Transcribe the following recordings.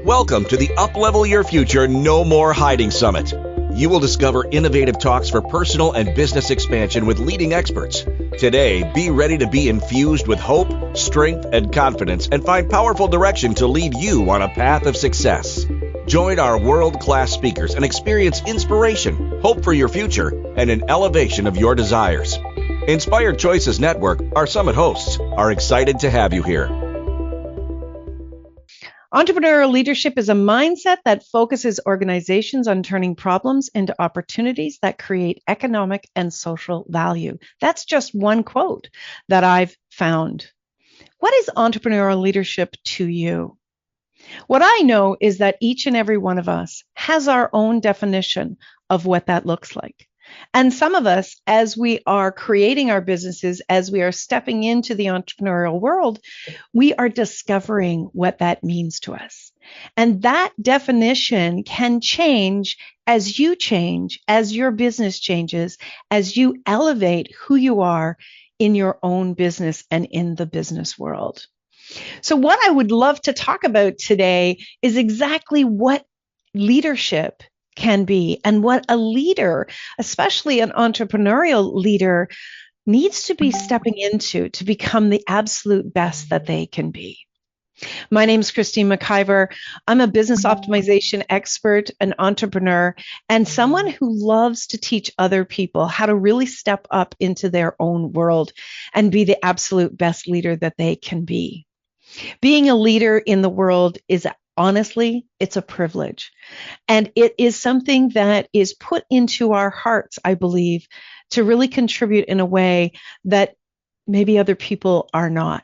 Welcome to the Up-Level Your Future No More Hiding Summit. You will discover innovative talks for personal and business expansion with leading experts. Today, be ready to be infused with hope, strength, and confidence and find powerful direction to lead you on a path of success. Join our world-class speakers and experience inspiration, hope for your future, and an elevation of your desires. Inspired Choices Network, our summit hosts, are excited to have you here. Entrepreneurial leadership is a mindset that focuses organizations on turning problems into opportunities that create economic and social value. That's just one quote that I've found. What is entrepreneurial leadership to you? What I know is that each and every one of us has our own definition of what that looks like. And some of us, as we are creating our businesses, as we are stepping into the entrepreneurial world, we are discovering what that means to us. And that definition can change as you change, as your business changes, as you elevate who you are in your own business and in the business world. So what I would love to talk about today is exactly what leadership can be and what a leader, especially an entrepreneurial leader, needs to be stepping into to become the absolute best that they can be. My name is Christine McIver. I'm a business optimization expert, an entrepreneur, and someone who loves to teach other people how to really step up into their own world and be the absolute best leader that they can be. Being a leader in the world is honestly, it's a privilege. And it is something that is put into our hearts, I believe, to really contribute in a way that maybe other people are not.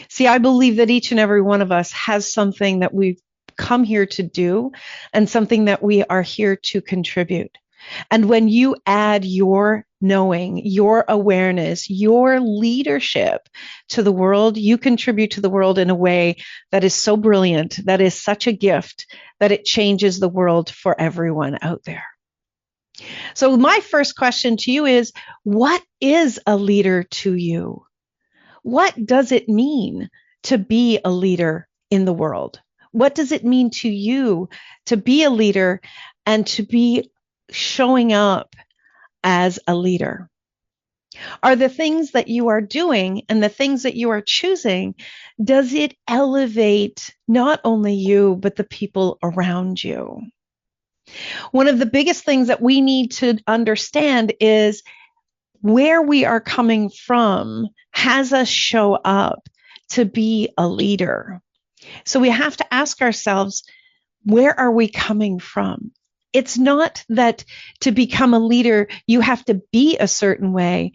See, I believe that each and every one of us has something that we've come here to do and something that we are here to contribute. And when you add your knowing, your awareness, your leadership to the world, you contribute to the world in a way that is so brilliant, that is such a gift, that it changes the world for everyone out there. So my first question to you is, what is a leader to you? What does it mean to be a leader in the world? What does it mean to you to be a leader and to be showing up as a leader? Are the things that you are doing and the things that you are choosing, does it elevate not only you, but the people around you? One of the biggest things that we need to understand is where we are coming from has us show up to be a leader. So we have to ask ourselves, where are we coming from? It's not that to become a leader, you have to be a certain way.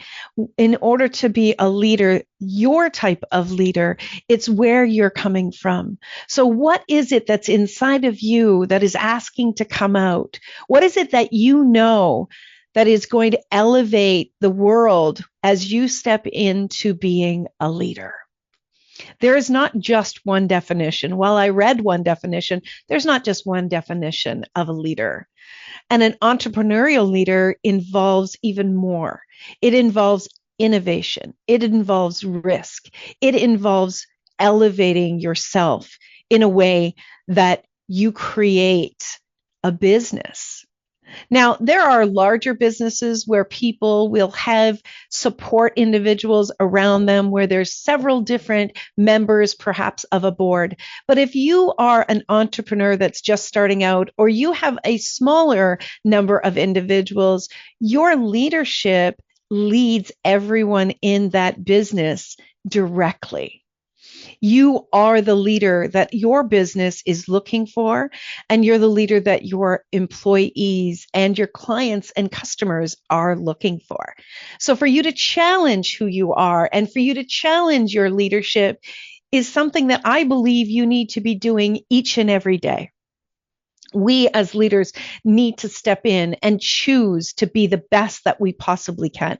In order to be a leader, your type of leader, it's where you're coming from. So what is it that's inside of you that is asking to come out? What is it that you know that is going to elevate the world as you step into being a leader? There is not just one definition. While I read one definition, there's not just one definition of a leader. And an entrepreneurial leader involves even more. It involves innovation. It involves risk. It involves elevating yourself in a way that you create a business. Now, there are larger businesses where people will have support individuals around them, where there's several different members, perhaps, of a board. But if you are an entrepreneur that's just starting out, or you have a smaller number of individuals, your leadership leads everyone in that business directly. You are the leader that your business is looking for, and you're the leader that your employees and your clients and customers are looking for. So for you to challenge who you are and for you to challenge your leadership is something that I believe you need to be doing each and every day. We as leaders need to step in and choose to be the best that we possibly can.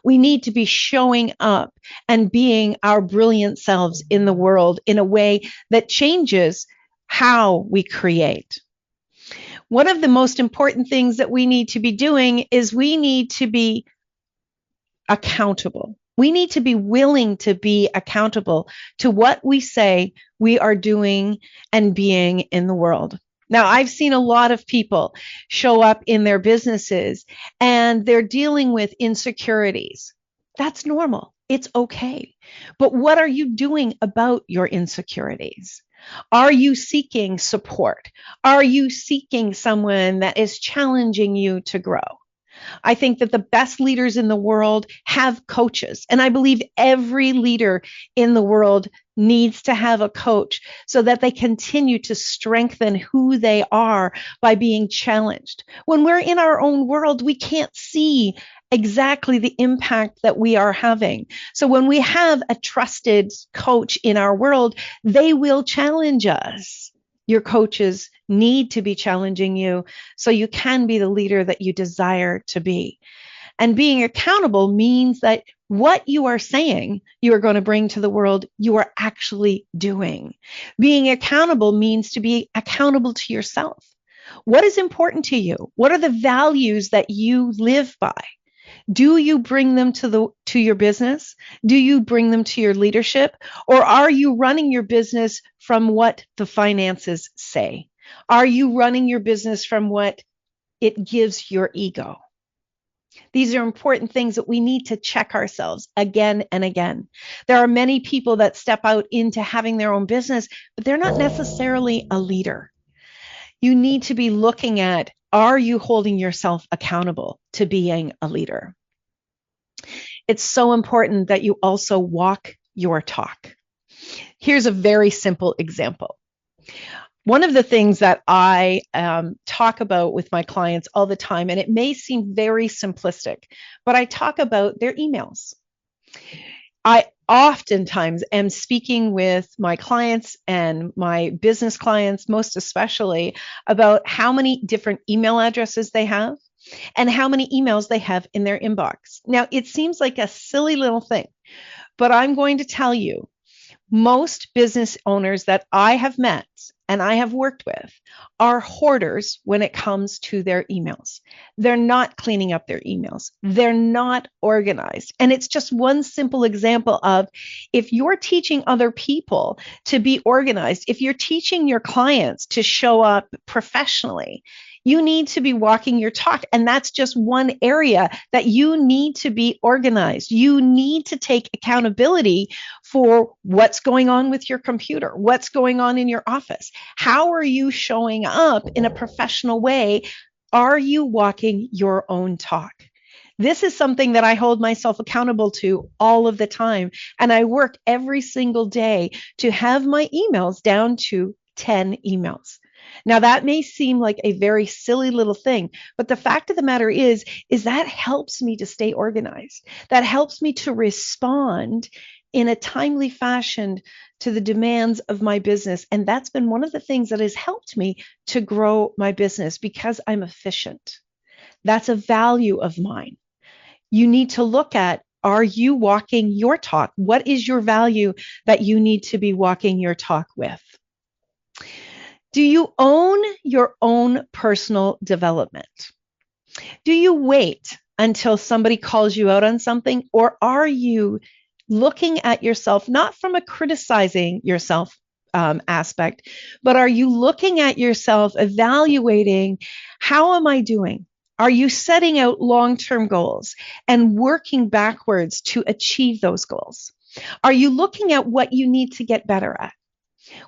We need to be showing up and being our brilliant selves in the world in a way that changes how we create. One of the most important things that we need to be doing is we need to be accountable. We need to be willing to be accountable to what we say we are doing and being in the world. Now, I've seen a lot of people show up in their businesses and they're dealing with insecurities. That's normal. It's okay. But what are you doing about your insecurities? Are you seeking support? Are you seeking someone that is challenging you to grow? I think that the best leaders in the world have coaches. And I believe every leader in the world needs to have a coach so that they continue to strengthen who they are by being challenged. When we're in our own world, we can't see exactly the impact that we are having. So when we have a trusted coach in our world, they will challenge us. Your coaches need to be challenging you so you can be the leader that you desire to be. And being accountable means that what you are saying you are going to bring to the world, you are actually doing. Being accountable means to be accountable to yourself. What is important to you? What are the values that you live by? Do you bring them to your business? Do you bring them to your leadership? Or are you running your business from what the finances say? Are you running your business from what it gives your ego? These are important things that we need to check ourselves again and again. There are many people that step out into having their own business, but they're not necessarily a leader. You need to be looking at, are you holding yourself accountable to being a leader? It's so important that you also walk your talk. Here's a very simple example. One of the things that I talk about with my clients all the time, and it may seem very simplistic, but I talk about their emails. I oftentimes am speaking with my clients and my business clients, most especially, about how many different email addresses they have and how many emails they have in their inbox. Now, it seems like a silly little thing, but I'm going to tell you, most business owners that I have met and I have worked with are hoarders when it comes to their emails. They're not cleaning up their emails. They're not organized. And it's just one simple example of, if you're teaching other people to be organized, if you're teaching your clients to show up professionally, you need to be walking your talk. And that's just one area that you need to be organized. You need to take accountability for what's going on with your computer, what's going on in your office. How are you showing up in a professional way? Are you walking your own talk? This is something that I hold myself accountable to all of the time. And I work every single day to have my emails down to 10 emails. Now, that may seem like a very silly little thing, but the fact of the matter is that helps me to stay organized. That helps me to respond in a timely fashion to the demands of my business. And that's been one of the things that has helped me to grow my business, because I'm efficient. That's a value of mine. You need to look at, are you walking your talk? What is your value that you need to be walking your talk with? Do you own your own personal development? Do you wait until somebody calls you out on something, or are you looking at yourself not from a criticizing yourself aspect, but are you looking at yourself, evaluating, how am I doing? Are you setting out long-term goals and working backwards to achieve those goals? Are you looking at what you need to get better at?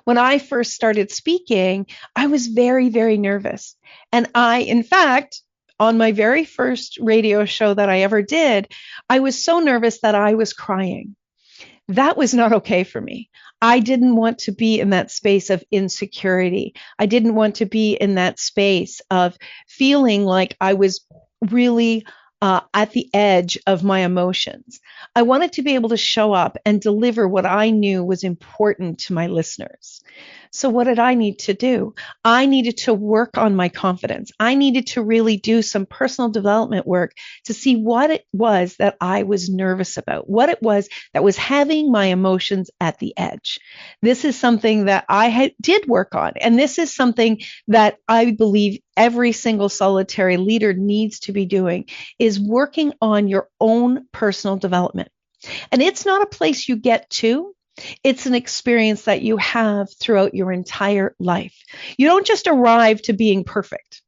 When I first started speaking, I was very, very nervous. And in fact, on my very first radio show that I ever did, I was so nervous that I was crying. That was not okay for me. I didn't want to be in that space of insecurity. I didn't want to be in that space of feeling like I was really at the edge of my emotions. I wanted to be able to show up and deliver what I knew was important to my listeners. So what did I need to do? I needed to work on my confidence. I needed to really do some personal development work to see what it was that I was nervous about, what it was that was having my emotions at the edge. This is something that I did work on. And this is something that I believe every single solitary leader needs to be doing, is working on your own personal development. And it's not a place you get to. It's an experience that you have throughout your entire life. You don't just arrive to being perfect.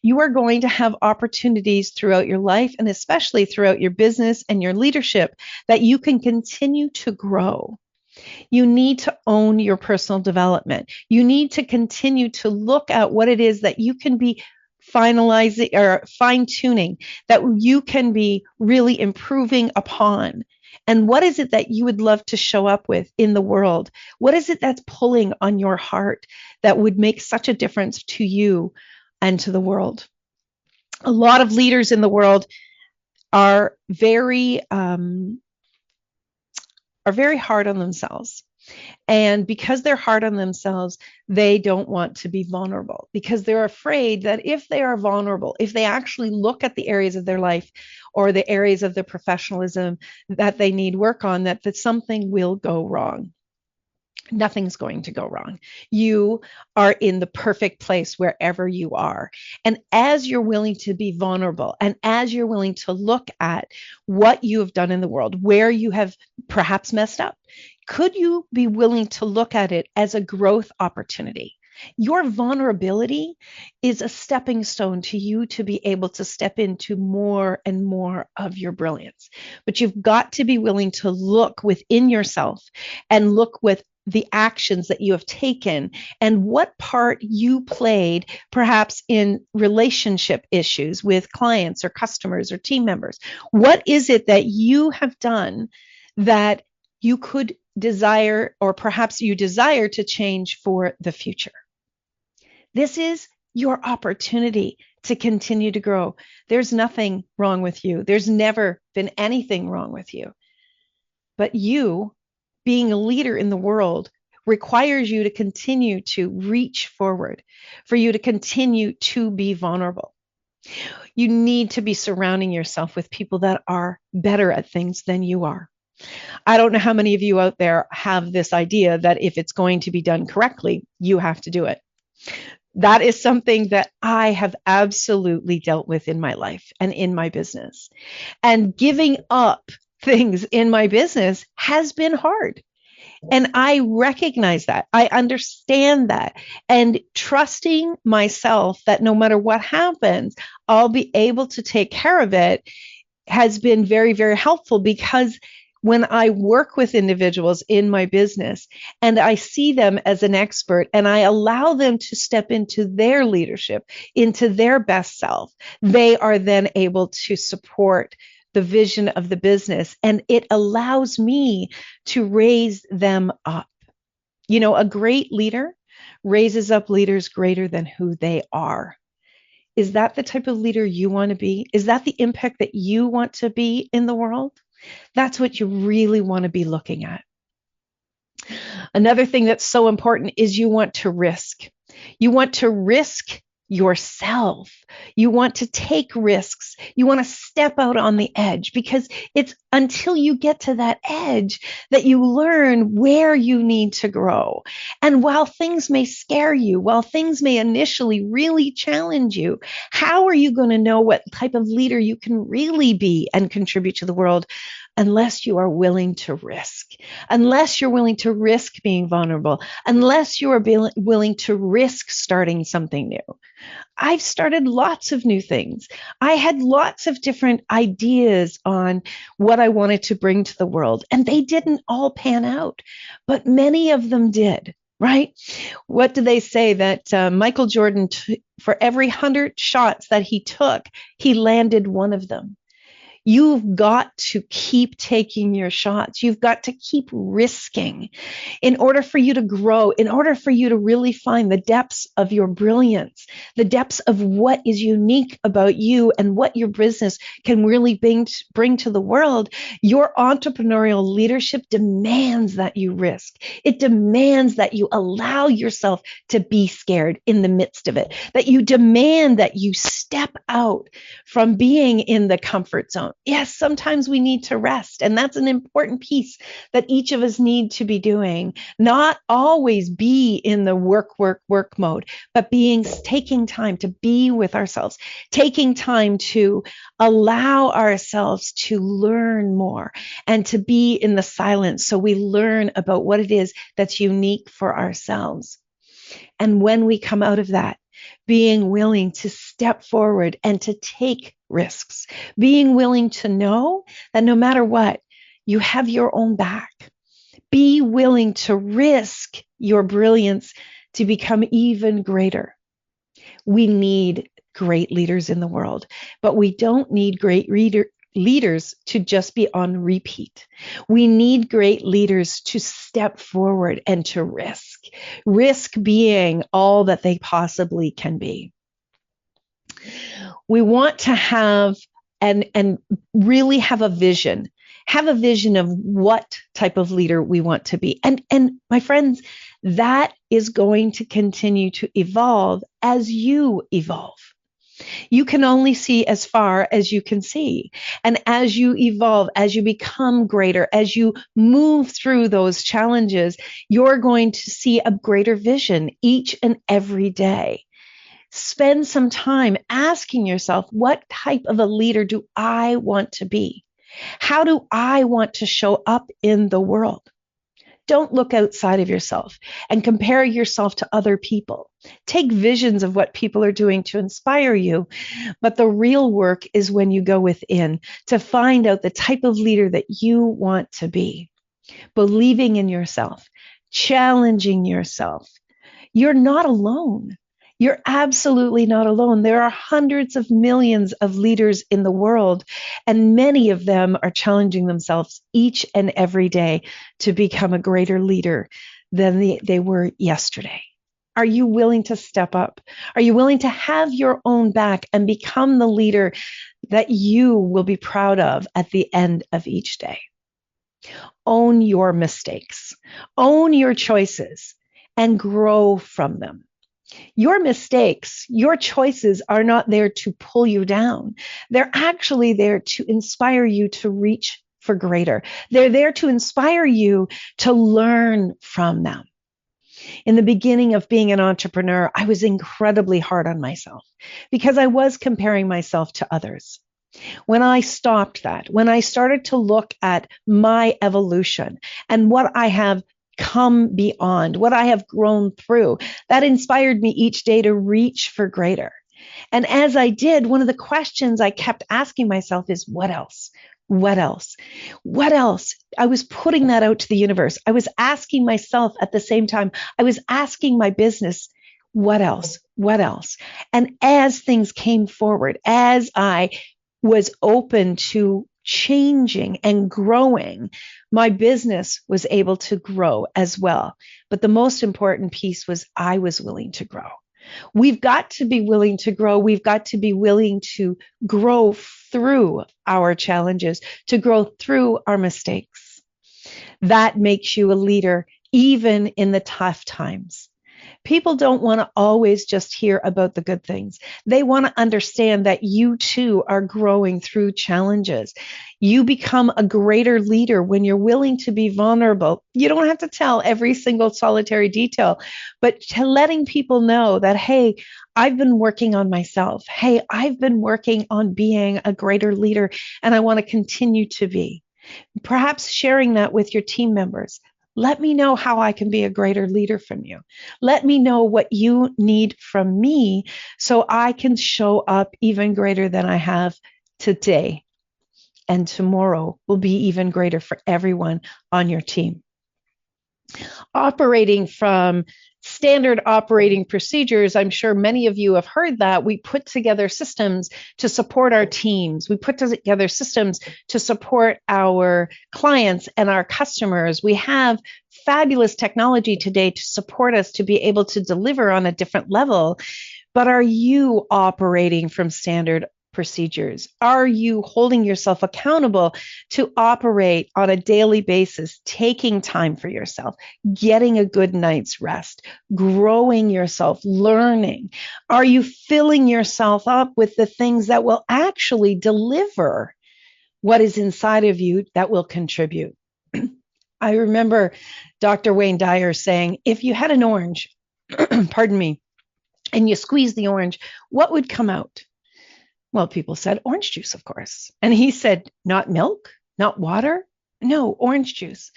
You are going to have opportunities throughout your life, and especially throughout your business and your leadership, that you can continue to grow. You need to own your personal development. You need to continue to look at what it is that you can be finalizing or fine tuning, that you can be really improving upon. And what is it that you would love to show up with in the world? What is it that's pulling on your heart that would make such a difference to you and to the world? A lot of leaders in the world are very hard on themselves. And because they're hard on themselves, they don't want to be vulnerable, because they're afraid that if they are vulnerable, if they actually look at the areas of their life or the areas of their professionalism that they need work on, that something will go wrong. Nothing's going to go wrong. You are in the perfect place wherever you are. And as you're willing to be vulnerable, and as you're willing to look at what you have done in the world, where you have perhaps messed up, could you be willing to look at it as a growth opportunity? Your vulnerability is a stepping stone to you to be able to step into more and more of your brilliance. But you've got to be willing to look within yourself and look with the actions that you have taken and what part you played perhaps in relationship issues with clients or customers or team members. What is it that you have done that you could desire, or perhaps you desire to change for the future? This is your opportunity to continue to grow. There's nothing wrong with you. There's never been anything wrong with you. But you, being a leader in the world, requires you to continue to reach forward, for you to continue to be vulnerable. You need to be surrounding yourself with people that are better at things than you are. I don't know how many of you out there have this idea that if it's going to be done correctly, you have to do it. That is something that I have absolutely dealt with in my life and in my business. And giving up things in my business has been hard. And I recognize that. I understand that. And trusting myself that no matter what happens, I'll be able to take care of it has been very, very helpful, because when I work with individuals in my business and I see them as an expert and I allow them to step into their leadership, into their best self, they are then able to support the vision of the business, and it allows me to raise them up. You know, a great leader raises up leaders greater than who they are. Is that the type of leader you want to be? Is that the impact that you want to be in the world? That's what you really want to be looking at. Another thing that's so important is you want to risk. You want to risk yourself. You want to take risks. You want to step out on the edge, because it's until you get to that edge that you learn where you need to grow. And while things may scare you, while things may initially really challenge you, how are you going to know what type of leader you can really be and contribute to the world unless you are willing to risk, unless you're willing to risk being vulnerable, unless you are willing to risk starting something new? I've started lots of new things. I had lots of different ideas on what I wanted to bring to the world, and they didn't all pan out, but many of them did. Right? What do they say that Michael Jordan, for every 100 shots that he took, he landed one of them? You've got to keep taking your shots. You've got to keep risking in order for you to grow, in order for you to really find the depths of your brilliance, the depths of what is unique about you and what your business can really bring to the world. Your entrepreneurial leadership demands that you risk. It demands that you allow yourself to be scared in the midst of it, that you demand that you step out from being in the comfort zone, Yes, sometimes we need to rest. And that's an important piece that each of us need to be doing. Not always be in the work mode, but taking time to be with ourselves, taking time to allow ourselves to learn more and to be in the silence so we learn about what it is that's unique for ourselves. And when we come out of that, being willing to step forward and to take risks, being willing to know that no matter what, you have your own back. Be willing to risk your brilliance to become even greater. We need great leaders in the world, but we don't need great leaders to just be on repeat. We need great leaders to step forward and to risk being all that they possibly can be. We want to have and really have a vision of what type of leader we want to be. And my friends, that is going to continue to evolve as you evolve. You can only see as far as you can see. And as you evolve, as you become greater, as you move through those challenges, you're going to see a greater vision each and every day. Spend some time asking yourself, what type of a leader do I want to be? How do I want to show up in the world? Don't look outside of yourself and compare yourself to other people. Take visions of what people are doing to inspire you. But the real work is when you go within to find out the type of leader that you want to be. Believing in yourself, challenging yourself. You're not alone. You're absolutely not alone. There are hundreds of millions of leaders in the world, and many of them are challenging themselves each and every day to become a greater leader than they were yesterday. Are you willing to step up? Are you willing to have your own back and become the leader that you will be proud of at the end of each day? Own your mistakes, own your choices, and grow from them. Your mistakes, your choices are not there to pull you down. They're actually there to inspire you to reach for greater. They're there to inspire you to learn from them. In the beginning of being an entrepreneur, I was incredibly hard on myself because I was comparing myself to others. When I stopped that, when I started to look at my evolution and what I have come beyond, what I have grown through, that inspired me each day to reach for greater. And as I did, one of the questions I kept asking myself is, what else? What else? What else? I was putting that out to the universe. I was asking myself at the same time, I was asking my business, what else? What else? And as things came forward, as I was open to changing and growing, my business was able to grow as well. But the most important piece was I was willing to grow. We've got to be willing to grow. We've got to be willing to grow through our challenges, to grow through our mistakes. That makes you a leader, even in the tough times. People don't want to always just hear about the good things. They want to understand that you too are growing through challenges. You become a greater leader when you're willing to be vulnerable. You don't have to tell every single solitary detail, but to letting people know that, hey, I've been working on myself. Hey, I've been working on being a greater leader, and I want to continue to be. Perhaps sharing that with your team members. Let me know how I can be a greater leader from you. Let me know what you need from me so I can show up even greater than I have today. And tomorrow will be even greater for everyone on your team. Operating from standard operating procedures, I'm sure many of you have heard that. We put together systems to support our teams. We put together systems to support our clients and our customers. We have fabulous technology today to support us to be able to deliver on a different level. But are you operating from standard procedures? Are you holding yourself accountable to operate on a daily basis, taking time for yourself, getting a good night's rest, growing yourself, learning? Are you filling yourself up with the things that will actually deliver what is inside of you that will contribute. I remember Dr. Wayne Dyer saying, if you had an orange, pardon me, and you squeeze the orange, what would come out? Well, people said orange juice, of course. And he said, not milk, not water, no, orange juice.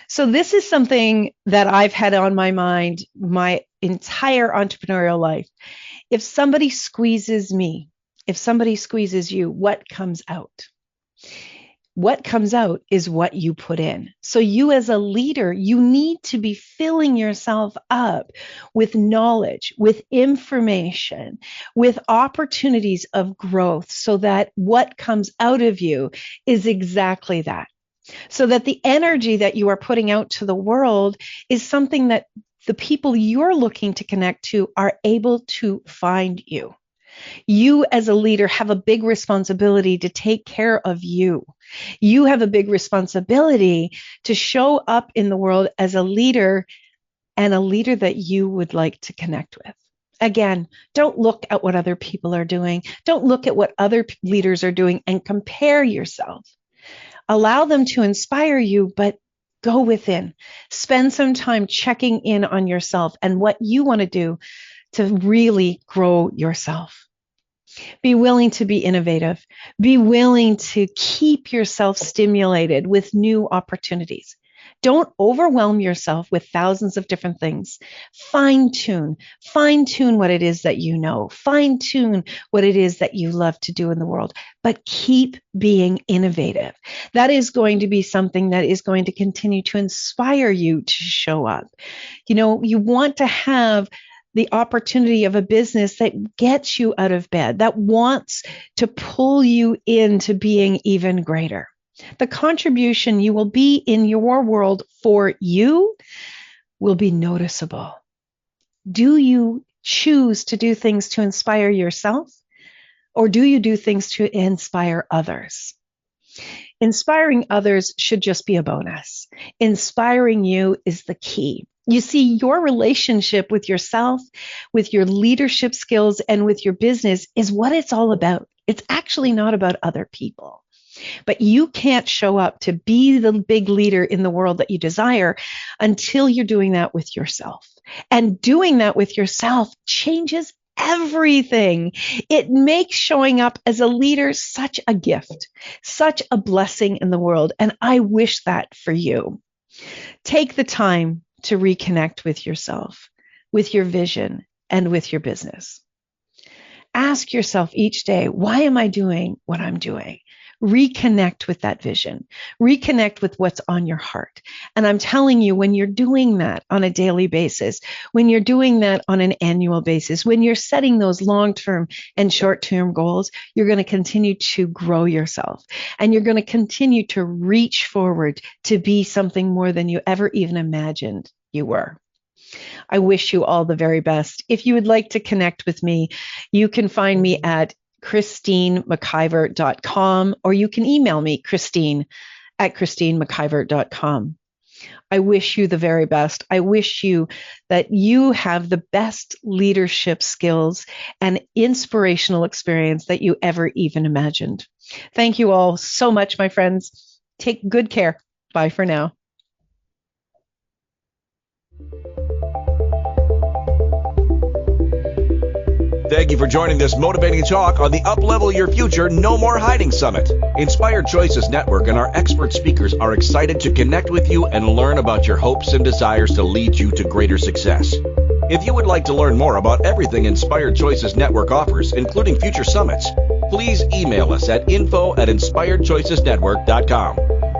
So this is something that I've had on my mind my entire entrepreneurial life. If somebody squeezes me, if somebody squeezes you, what comes out? What comes out is what you put in. So you as a leader, you need to be filling yourself up with knowledge, with information, with opportunities of growth so that what comes out of you is exactly that. So that the energy that you are putting out to the world is something that the people you're looking to connect to are able to find you. You as a leader have a big responsibility to take care of you. You have a big responsibility to show up in the world as a leader and a leader that you would like to connect with. Again, don't look at what other people are doing. Don't look at what other leaders are doing and compare yourself. Allow them to inspire you, but go within. Spend some time checking in on yourself and what you want to do to really grow yourself. Be willing to be innovative. Be willing to keep yourself stimulated with new opportunities. Don't overwhelm yourself with thousands of different things. Fine tune what it is that you know. Fine tune what it is that you love to do in the world, but keep being innovative. That is going to be something that is going to continue to inspire you to show up. You know, you want to have the opportunity of a business that gets you out of bed, that wants to pull you into being even greater. The contribution you will be in your world for you will be noticeable. Do you choose to do things to inspire yourself, or do you do things to inspire others? Inspiring others should just be a bonus. Inspiring you is the key. You see, your relationship with yourself, with your leadership skills, and with your business is what it's all about. It's actually not about other people. But you can't show up to be the big leader in the world that you desire until you're doing that with yourself. And doing that with yourself changes everything. It makes showing up as a leader such a gift, such a blessing in the world. And I wish that for you. Take the time to reconnect with yourself, with your vision, and with your business. Ask yourself each day, why am I doing what I'm doing? Reconnect with that vision. Reconnect with what's on your heart. And I'm telling you, when you're doing that on a daily basis, when you're doing that on an annual basis, when you're setting those long-term and short-term goals, you're going to continue to grow yourself. And you're going to continue to reach forward to be something more than you ever even imagined you were. I wish you all the very best. If you would like to connect with me, you can find me at christinemciver.com, or you can email me, christine@christinemciver.com. I wish you the very best. I wish you that you have the best leadership skills and inspirational experience that you ever even imagined. Thank you all so much, my friends. Take good care. Bye for now. Thank you for joining this motivating talk on the Uplevel Your Future No More Hiding Summit. Inspired Choices Network and our expert speakers are excited to connect with you and learn about your hopes and desires to lead you to greater success. If you would like to learn more about everything Inspired Choices Network offers, including future summits, please email us at info@inspiredchoicesnetwork.com.